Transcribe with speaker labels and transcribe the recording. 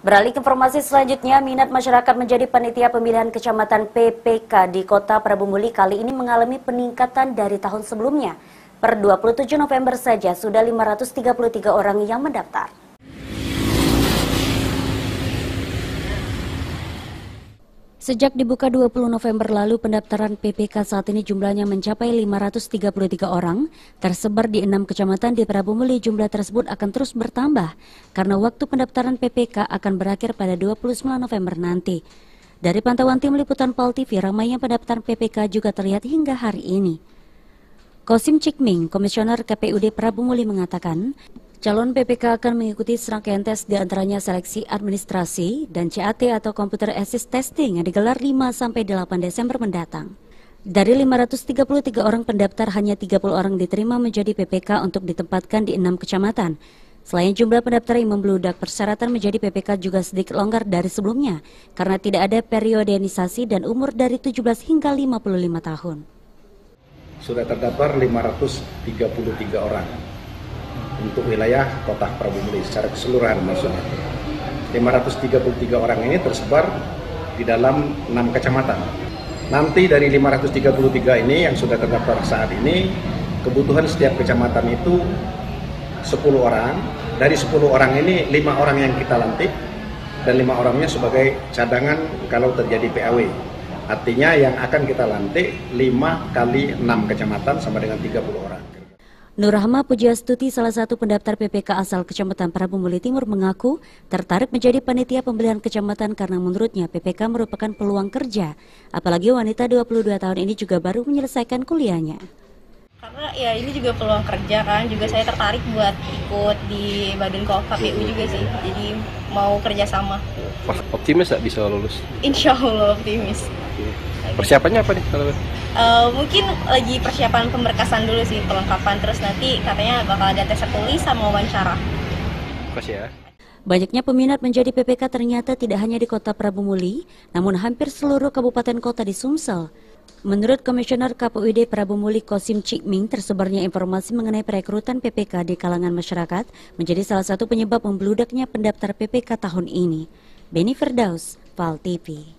Speaker 1: Beralih ke informasi selanjutnya, minat masyarakat menjadi panitia pemilihan kecamatan PPK di Kota Prabu Muli kali ini mengalami peningkatan dari tahun sebelumnya. Per 27 November saja sudah 533 orang yang mendaftar. Sejak dibuka 20 November lalu, pendaftaran PPK saat ini jumlahnya mencapai 533 orang, tersebar di 6 kecamatan di Prabu Muli. Jumlah tersebut akan terus bertambah, karena waktu pendaftaran PPK akan berakhir pada 29 November nanti. Dari pantauan tim liputan PAL TV, ramainya pendaftaran PPK juga terlihat hingga hari ini. Kosim Cikming, Komisioner KPUD Prabu Muli mengatakan, calon PPK akan mengikuti serangkaian tes diantaranya seleksi administrasi dan CAT atau Computer Assist Testing yang digelar 5-8 Desember mendatang. Dari 533 orang pendaftar, hanya 30 orang diterima menjadi PPK untuk ditempatkan di 6 kecamatan. Selain jumlah pendaftar yang membludak, persyaratan menjadi PPK juga sedikit longgar dari sebelumnya karena tidak ada periodenisasi dan umur dari 17 hingga 55 tahun.
Speaker 2: Sudah terdaftar 533 orang. Untuk wilayah Kota Prabu Muli secara keseluruhan maksudnya. 533 orang ini tersebar di dalam 6 kecamatan. Nanti dari 533 ini yang sudah terdaftar saat ini, kebutuhan setiap kecamatan itu 10 orang. Dari 10 orang ini 5 orang yang kita lantik dan 5 orangnya sebagai cadangan kalau terjadi PAW. Artinya yang akan kita lantik 5 kali 6 kecamatan sama dengan 30 orang.
Speaker 1: Nurrahma Pujiastuti, salah satu pendaftar PPK asal Kecamatan Prabu Muli Timur, mengaku tertarik menjadi panitia pemilihan kecamatan karena menurutnya PPK merupakan peluang kerja. Apalagi wanita 22 tahun ini juga baru menyelesaikan kuliahnya.
Speaker 3: Karena ya ini juga peluang kerja kan, juga saya tertarik buat ikut di Badan KPU juga sih, jadi mau kerjasama.
Speaker 4: Optimis nggak bisa lulus?
Speaker 3: Insya Allah optimis.
Speaker 4: Persiapannya apa nih kalau?
Speaker 3: Mungkin lagi persiapan pemberkasan dulu sih, perlengkapan, terus nanti katanya bakal ada tes tertulis sama wawancara.
Speaker 4: Makasih ya.
Speaker 1: Banyaknya peminat menjadi PPK ternyata tidak hanya di Kota Prabu Muli, namun hampir seluruh kabupaten kota di Sumsel. Menurut Komisioner KPUD Prabu Muli Kosim Cikming, tersebarnya informasi mengenai perekrutan PPK di kalangan masyarakat menjadi salah satu penyebab membludaknya pendaftar PPK tahun ini. Beni Firdaus, PAL TV.